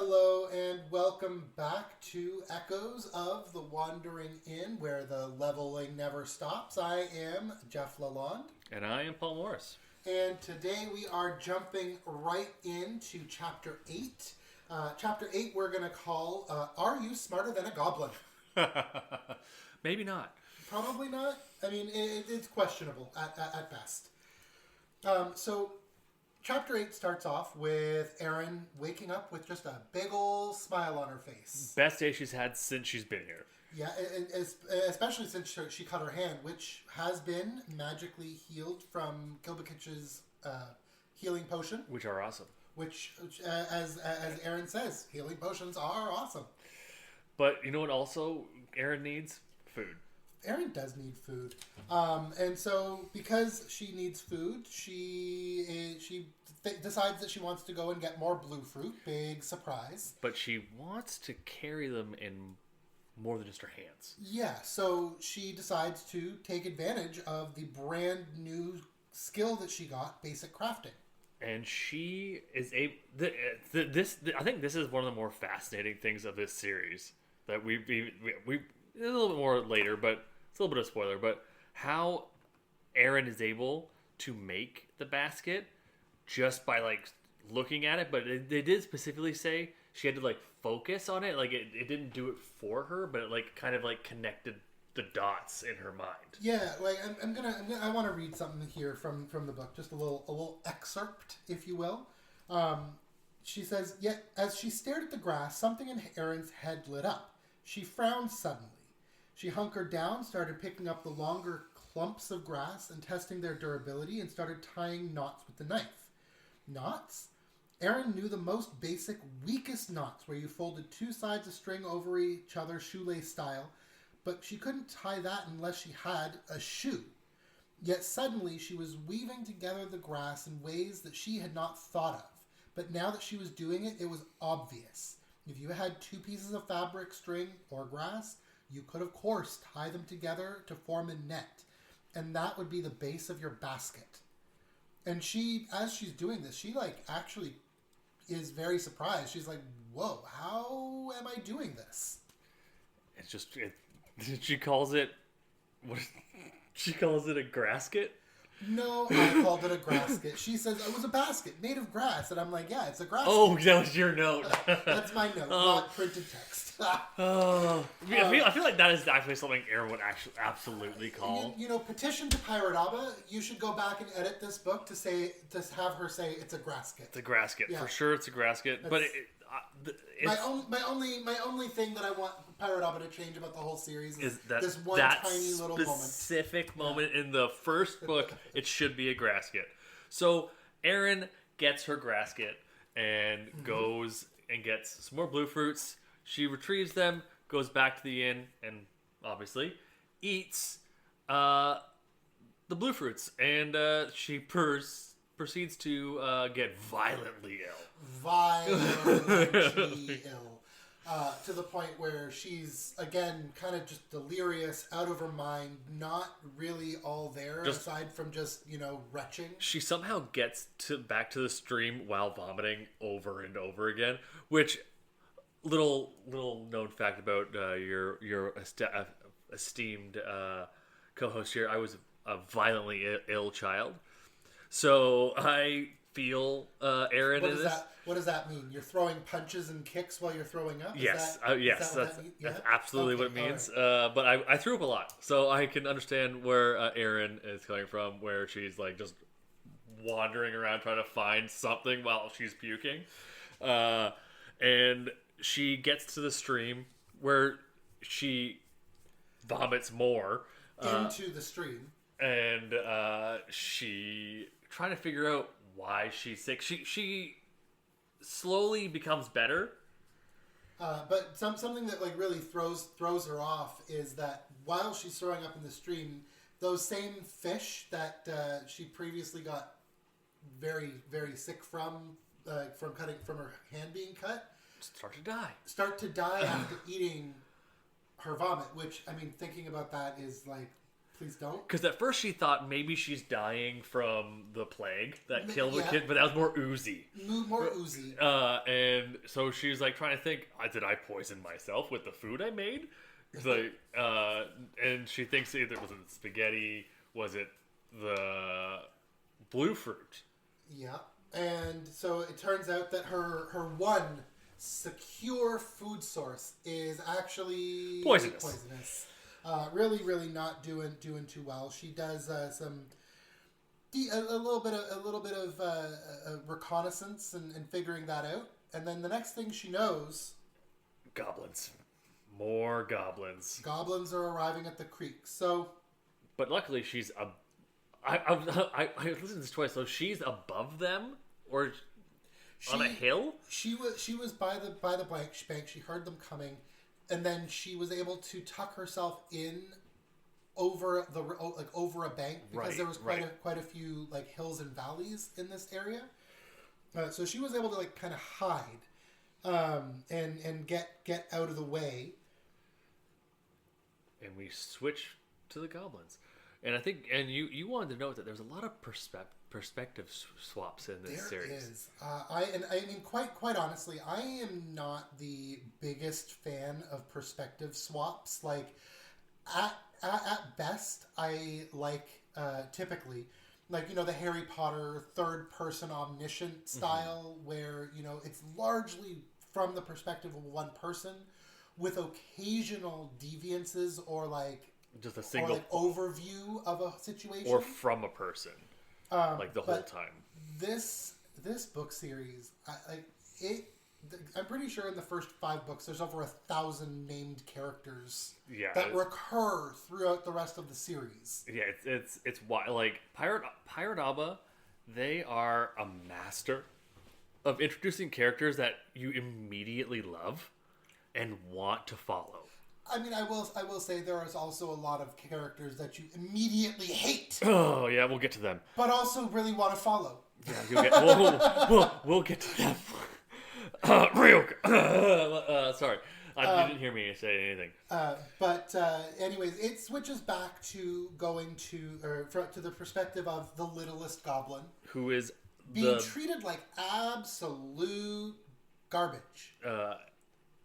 Hello and welcome back to Echoes of the Wandering Inn, where the leveling never stops. I am Geoff Lalonde. And I am Paul Morris. And today we are jumping right into Chapter 8. Chapter 8 we're going to call, Are You Smarter Than a Goblin? Maybe not. Probably not. I mean, it's questionable at best. So Chapter 8 starts off with Erin waking up with just a big old smile on her face. Best day she's had since she's been here. Yeah, especially since she cut her hand, which has been magically healed from Kilbakitch's healing potion. Which are awesome. Which, as Erin says, healing potions are awesome. But you know what also Erin needs? Food. Erin does need food. And so because she needs food, she decides that she wants to go and get more blue fruit. Big surprise. But she wants to carry them in more than just her hands. Yeah, so she decides to take advantage of the brand new skill that she got, basic crafting. And she is able... I think this is one of the more fascinating things of this series. That we a little bit more later, but it's a little bit of a spoiler. But how Erin is able to make the basket just by looking at it. But they did specifically say she had to focus on it. It didn't do it for her, but it kind of connected the dots in her mind. Yeah, I want to read something here from the book, just a little excerpt, if you will. She says, "Yet as she stared at the grass, something in Erin's head lit up. She frowned suddenly. She hunkered down, started picking up the longer clumps of grass and testing their durability, and started tying knots with the knife. Knots? Erin knew the most basic, weakest knots, where you folded two sides of string over each other shoelace style, but she couldn't tie that unless she had a shoe. Yet suddenly she was weaving together the grass in ways that she had not thought of. But now that she was doing it, it was obvious. If you had two pieces of fabric, string, or grass, you could, of course, tie them together to form a net. And that would be the base of your basket." And she, as she's doing this, she, actually is very surprised. She's like, whoa, how am I doing this? It's just... She calls it... What? She calls it a grasket? No, I called it a grasket. She says it was a basket made of grass, and I'm like, yeah, it's a grasket. Oh, that was your note. That's my note, not printed text. I feel like that is actually something Erin would actually absolutely call. Petition to Pirate Abba. You should go back and edit this book to have her say it's a grasket. It's a grasket, yeah. For sure. It's a grasket, That's, but my only thing that I want Pirate Abba to change about the whole series is this one that tiny little specific moment in the first book. It should be a grasket. So Erin gets her grasket and goes and gets some more blue fruits. She retrieves them, goes back to the inn, and obviously eats the blue fruits. And she proceeds to get violently ill. Violently ill. To the point where she's, again, kind of just delirious, out of her mind, not really all there, aside from just, retching. She somehow gets back to the stream while vomiting over and over again, which... Little known fact about your esteemed co-host here. I was a violently ill child, so I feel Erin in this. What does that mean? You're throwing punches and kicks while you're throwing up? Yes, that's absolutely what it means. Right. But I threw up a lot, so I can understand where Erin is coming from, where she's just wandering around trying to find something while she's puking, and she gets to the stream where she vomits more. Into the stream. And she trying to figure out why she's sick. She slowly becomes better. But something that really throws her off is that while she's throwing up in the stream, those same fish that she previously got very, very sick from her hand being cut, start to die after eating her vomit, which, thinking about that is Please don't. Because at first she thought maybe she's dying from the plague that killed the Yeah. kid, but that was more oozy. More oozy. And so she's like trying to think, did I poison myself with the food I made? It's like, and she thinks either was it spaghetti, was it the blue fruit? Yeah. And so it turns out that her one secure food source is actually Poisonous. Really, really not doing too well. She does a little bit of reconnaissance and figuring that out, and then the next thing she knows, Goblins, more goblins. Goblins are arriving at the creek. So, but luckily she's I listened to this twice. So she's above them, or on a hill. She was by the bank. She heard them coming. And then she was able to tuck herself in over a bank because there was quite a few like hills and valleys in this area. So she was able to like kind of hide and get out of the way. And we switch to the goblins, and I think you wanted to note that there's a lot of perspective swaps in this series. There is. I mean, quite honestly, I am not the biggest fan of perspective swaps. Like, at best, I like typically, like, the Harry Potter third-person omniscient style, where it's largely from the perspective of one person, with occasional deviances or like just a single overview of a situation, or from a person. Like the whole time. This book series, I'm pretty sure in the first 5 books there's over 1,000 named characters that recur throughout the rest of the series. Yeah, it's wild. Like Pirate Abba, they are a master of introducing characters that you immediately love and want to follow. I mean, I will say there is also a lot of characters that you immediately hate. Oh yeah, we'll get to them. But also really want to follow. Yeah, we'll get to them. Sorry, you didn't hear me say anything. But anyways, it switches back to going to the perspective of the littlest goblin, who is being treated like absolute garbage.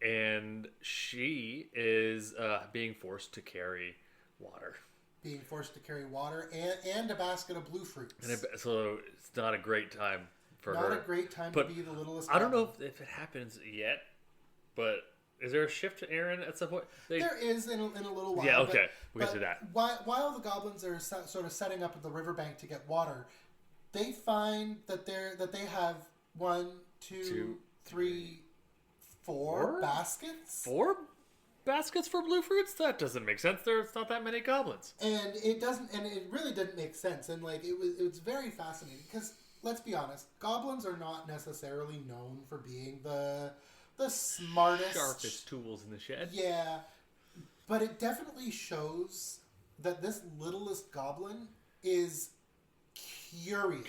And she is being forced to carry water. Being forced to carry water and a basket of blue fruits. So it's not a great time for her. Not a great time to be the littlest I don't goblin. know if it happens yet, but is there a shift to Erin at some point? There is in a little while. Yeah, okay. We'll get to that. While the goblins are sort of setting up at the riverbank to get water, they find that they have 1, 2, 3... 4 baskets? 4 baskets for blue fruits? That doesn't make sense. There's not that many goblins. And it doesn't, and it really didn't make sense. And like it was very fascinating because let's be honest, goblins are not necessarily known for being the smartest, sharpest tools in the shed. Yeah, but it definitely shows that this littlest goblin is curious.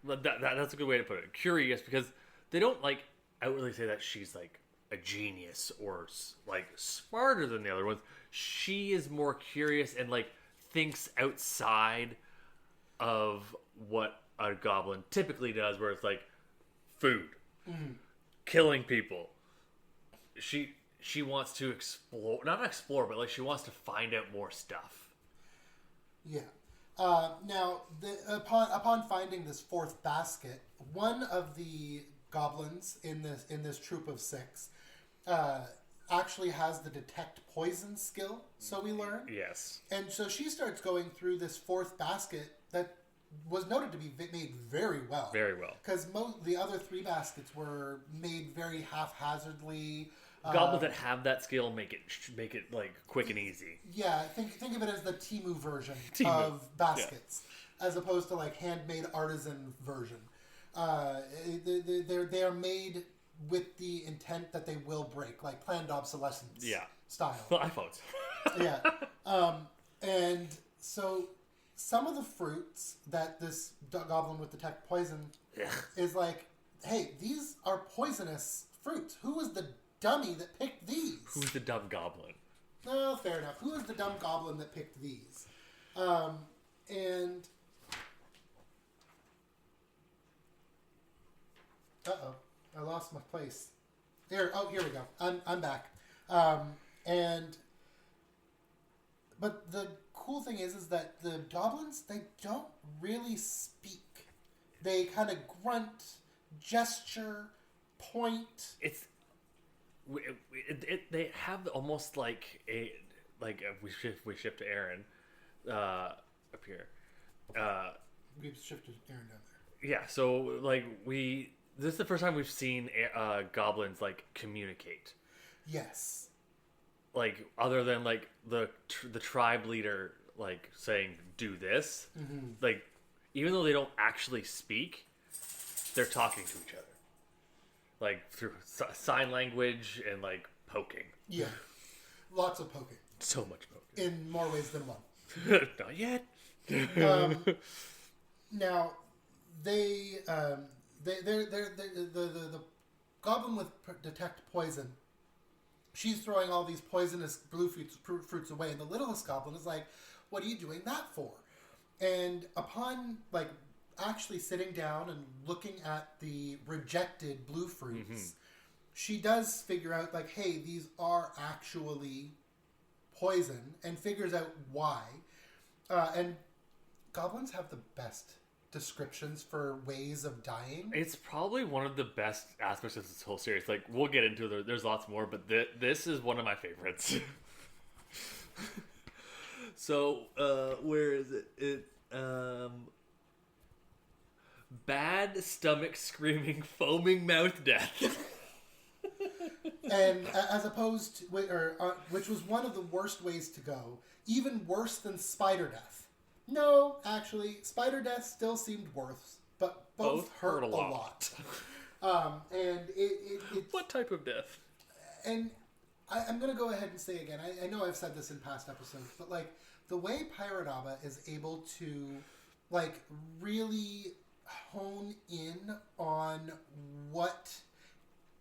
That's a good way to put it. Curious, because they don't outwardly say that she's like a genius or like smarter than the other ones. She is more curious and like thinks outside of what a goblin typically does, where it's like food, killing people. She wants to explore, but like she wants to find out more stuff. Yeah. Now, upon finding this 4th basket, one of the goblins in this troop of 6 actually has the detect poison skill, so we learn. Yes. And so she starts going through this 4th basket that was noted to be made very well. Very well. Because the other 3 baskets were made very haphazardly. Goblins that have that skill make it like quick and easy. Yeah, think of it as the Temu version of baskets, as opposed to like handmade artisan version. They are made with the intent that they will break, like planned obsolescence style. Well, iPhones. Yeah. And so some of the fruits that this goblin with detect poison is like, hey, these are poisonous fruits. Who was the dummy that picked these? Who's the dumb goblin? No, fair enough. Who is the dumb goblin that picked these? And... Uh-oh. I lost my place. Here we go. I'm back. But the cool thing is that the goblins, they don't really speak. They kind of grunt, gesture, point. They have almost like we shift to Erin up here. We've shifted Erin down there. Yeah, so this is the first time we've seen goblins like communicate. Yes. Like other than like the tribe leader like saying do this, like even though they don't actually speak, they're talking to each other, like through sign language and like poking. Yeah, lots of poking. So much poking. In more ways than one. Not yet. Now, they're the goblin with detect poison. She's throwing all these poisonous blue fruits away, and the littlest goblin is like, "What are you doing that for?" And upon like actually sitting down and looking at the rejected blue fruits, she does figure out like, "Hey, these are actually poison," and figures out why. And goblins have the best descriptions for ways of dying. It's probably one of the best aspects of this whole series. Like, we'll get into it. There's lots more, but this is one of my favorites. So, where is it? Bad stomach screaming, foaming mouth death. And as opposed to, which was one of the worst ways to go, even worse than spider death. No, actually, spider death still seemed worse, but both hurt a lot. And it what type of death? And I'm going to go ahead and say again, I know I've said this in past episodes, but like the way Pirate Abba is able to like really hone in on what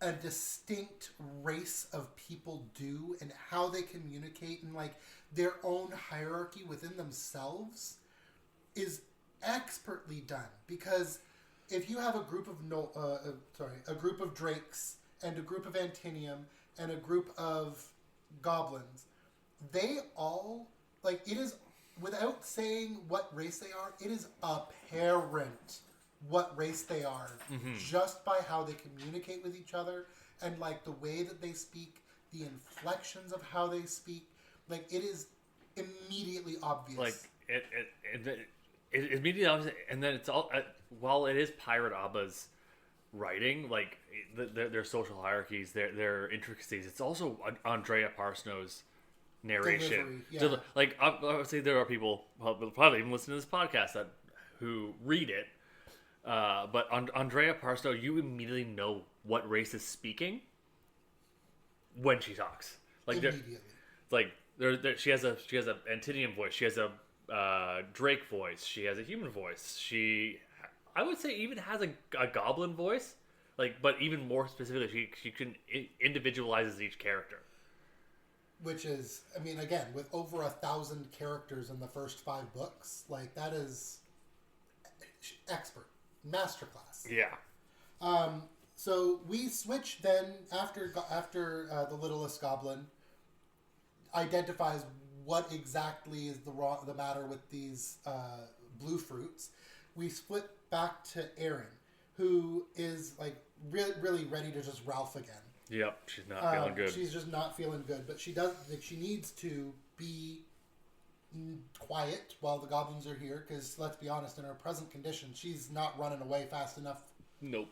a distinct race of people do and how they communicate and like their own hierarchy within themselves is expertly done. Because if you have a group of a group of drakes and a group of Antinium and a group of goblins, they all like it is without saying what race they are, it is apparent what race they are just by how they communicate with each other and like the way that they speak, the inflections of how they speak. Like it is immediately obvious. Like it immediately obvious, and then it's all while it is Pirate Abba's writing, like their social hierarchies, their intricacies. It's also Andrea Parsnow's narration. Delivery, yeah. So, like I would say, there are people probably even listening to this podcast who read it. But Andrea Parsnow, you immediately know what race is speaking when she talks. Like immediately. She has a Antinium voice. She has a Drake voice. She has a human voice. She, I would say, even has a goblin voice. Like, but even more specifically, she can individualizes each character. Which is, I mean, again, with over 1,000 characters in the first 5 books, like that is expert. Masterclass. Yeah. So we switch then after the littlest goblin identifies what exactly is the matter with these blue fruits. We split back to Erin, who is like really ready to just Ralph again. Yep, she's not feeling good. She's just not feeling good, but she needs to be quiet while the goblins are here, because let's be honest, in her present condition, she's not running away fast enough. Nope.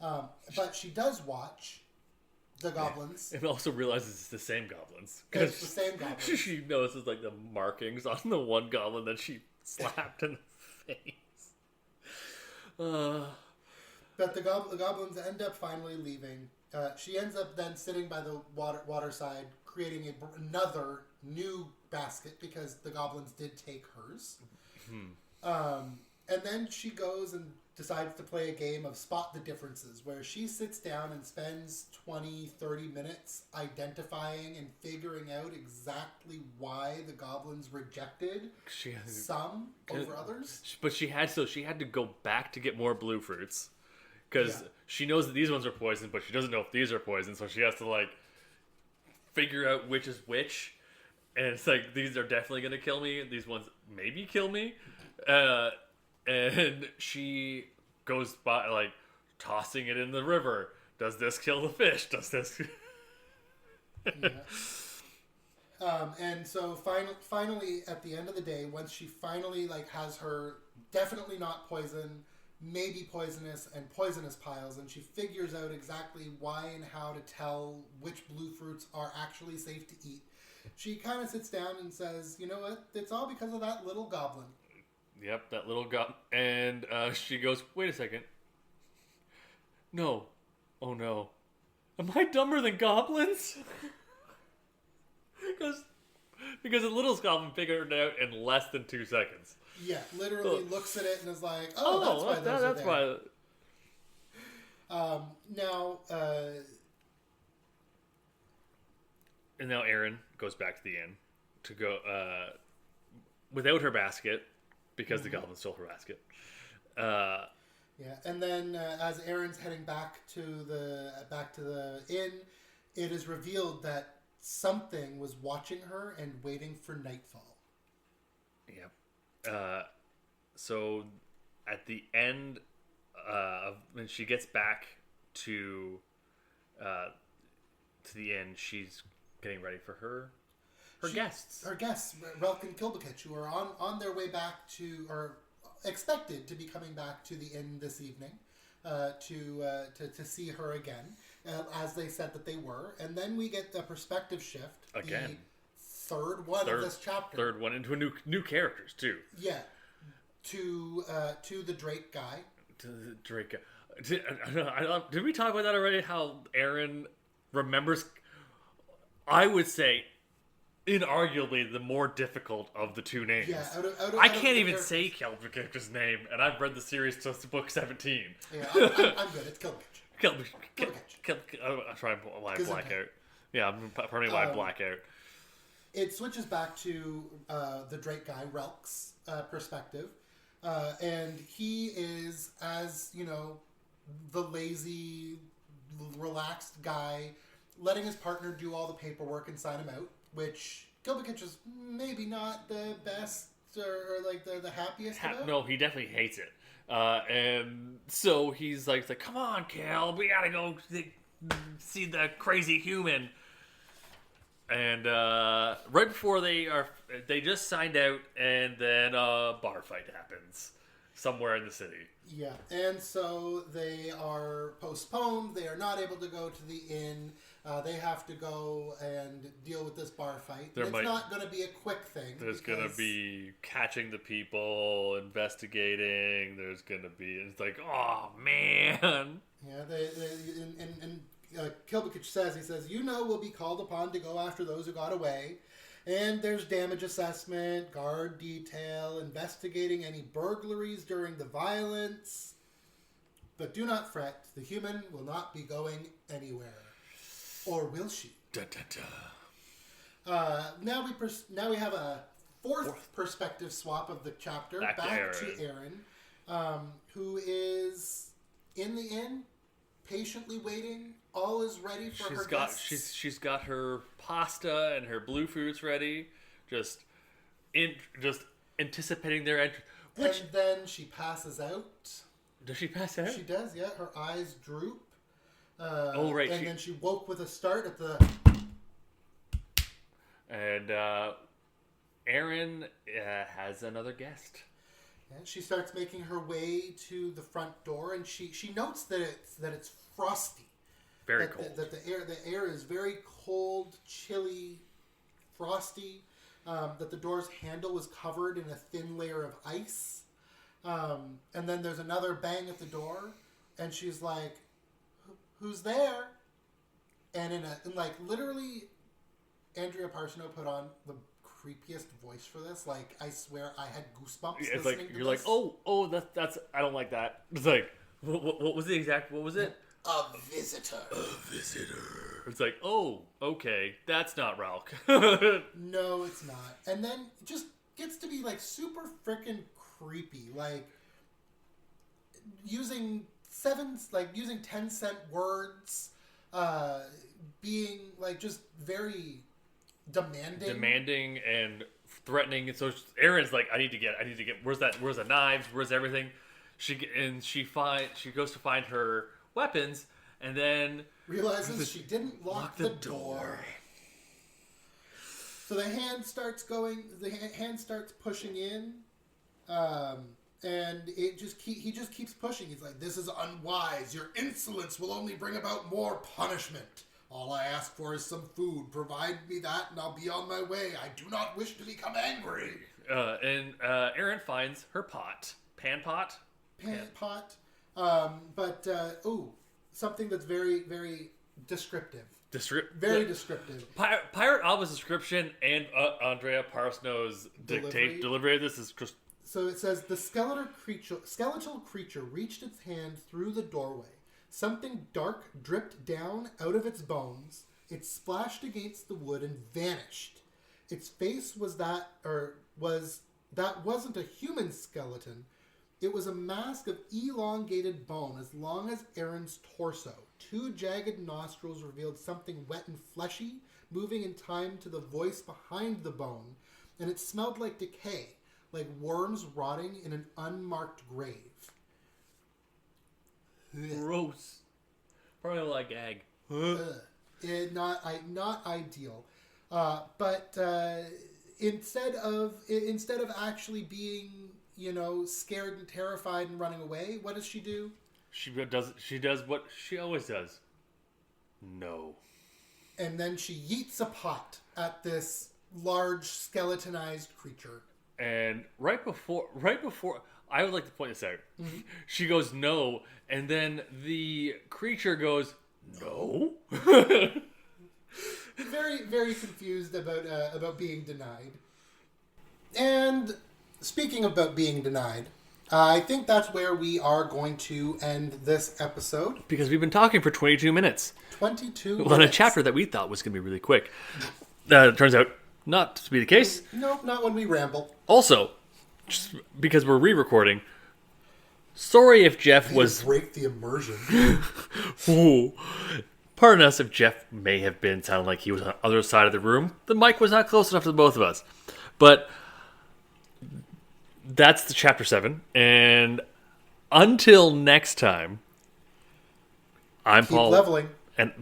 But she does watch the goblins. And also realizes it's the same goblins. It's the same goblins. She notices like the markings on the one goblin that she slapped in the face. But the goblins end up finally leaving. She ends up then sitting by the waterside, creating another new basket because the goblins did take hers. And then she goes and decides to play a game of Spot the Differences, where she sits down and spends 20, 30 minutes identifying and figuring out exactly why the goblins rejected some over others. But she had to go back to get more blue fruits, because she knows that these ones are poison, but she doesn't know if these are poison, so she has to like figure out which is which. And it's like, these are definitely going to kill me. These ones maybe kill me. And she goes by, like, tossing it in the river. Does this kill the fish? Does this... And so finally, at the end of the day, once she finally, like, has her definitely not poison, maybe poisonous, and poisonous piles, and she figures out exactly why and how to tell which blue fruits are actually safe to eat, she kind of sits down and says, you know what, it's all because of that little goblin. Yep, that little goblin. And she goes, wait a second. No. Oh no. Am I dumber than goblins? Because the little goblin figured it out in less than 2 seconds. Yeah, literally looks at it and is like, that's why those are there. Now, and now Erin goes back to the inn to go without her basket, because the goblin stole her basket. And then as Erin's heading back to the inn, it is revealed that something was watching her and waiting for nightfall. Yep. So at the end, when she gets back to the inn, she's getting ready for her guests. Her guests, Relk and Kilbakitch, who are on their way back to, or expected to be coming back to the inn this evening to see her again, as they said that they were. And then we get the perspective shift. Again. The third one of this chapter. Third one into new characters, too. Yeah. To the Drake guy. To the Drake guy. Did we talk about that already? How Erin remembers... I would say, inarguably, the more difficult of the two names. Yeah, I can't even say Kilbakich's name, and I've read the series to book 17. Yeah, I'm good. It's Kilbakitch. I'm trying why I black out. Yeah, pardon me why I black out. It switches back to the Drake guy, Relk's perspective. And he is, as, you know, the lazy, relaxed guy, letting his partner do all the paperwork and sign him out, which Kilbakitch is maybe not the best or like the happiest about. No, he definitely hates it. And so he's like, come on, Cal, we gotta go see the crazy human. And right before they just signed out, and then a bar fight happens somewhere in the city. Yeah, and so they are postponed. They are not able to go to the inn. They have to go and deal with this bar fight. It's not going to be a quick thing. There's going to be catching the people, investigating. There's going to be... It's like, oh, man. Yeah, Kilbakitch says, you know we'll be called upon to go after those who got away. And there's damage assessment, guard detail, investigating any burglaries during the violence. But do not fret, the human will not be going anywhere. Or will she? Da, da, da. Now we have a fourth perspective swap of the chapter. Back to Erin, who is in the inn, patiently waiting. All is ready for her guests. She's got her pasta and her blue fruits ready, just anticipating their entry. And then she passes out. Does she pass out? She does. Yeah, her eyes droop. Right. And then she woke with a start at the. And Erin has another guest. Yeah, she starts making her way to the front door, and she notes that it's frosty. Very cold. That the air is very cold, chilly, frosty. That the door's handle was covered in a thin layer of ice. And then there's another bang at the door, and she's like, "Who's there?" And in literally, Andrea Parsino put on the creepiest voice for this. Like, I swear I had goosebumps. It's listening like to you're this. like, oh, that's I don't like that. It's like, what was the exact? What was it? A visitor. A visitor. It's like, oh, okay, that's not Ralk. No, it's not. And then it just gets to be like super freaking creepy. Like using 10-cent words, being like just very demanding and threatening. And so Erin's like, I need to get. Where's the knives? Where's everything? She goes to find her weapons, and then realizes she didn't lock the door. So the hand starts going. The hand starts pushing in, and he just keeps pushing. He's like, "This is unwise. Your insolence will only bring about more punishment. All I ask for is some food. Provide me that, and I'll be on my way. I do not wish to become angry." And Erin finds her pan pot. But something that's very, very descriptive. Very descriptive. Pirate Alba's description and Andrea Parsnow's delivery of this is. So it says, the skeletal creature reached its hand through the doorway. Something dark dripped down out of its bones. It splashed against the wood and vanished. Its face wasn't a human skeleton. It was a mask of elongated bone as long as Erin's torso. 2 jagged nostrils revealed something wet and fleshy, moving in time to the voice behind the bone, and it smelled like decay, like worms rotting in an unmarked grave. Gross. Probably like gag. Not ideal. But instead of actually being, scared and terrified and running away, what does she do? She does what she always does. No. And then she yeets a pot at this large skeletonized creature. And right before, I would like to point this out. Mm-hmm. She goes no, and then the creature goes no. Very, very confused about being denied. And speaking about being denied, I think that's where we are going to end this episode. Because we've been talking for 22 minutes. 22 minutes. On a chapter that we thought was going to be really quick. It turns out not to be the case. Nope, not when we ramble. Also, just because we're re-recording, sorry if Geoff was... break the immersion. Ooh. Pardon us if Geoff may have been sounding like he was on the other side of the room. The mic was not close enough to the both of us. But that's the chapter 7. And until next time, I'm Keep Paul. Leveling. And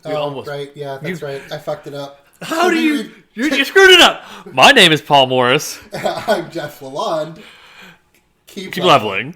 almost. Right, yeah, that's right. I fucked it up. How do you... You screwed it up! My name is Paul Morris. I'm Geoff Lalonde. Keep leveling.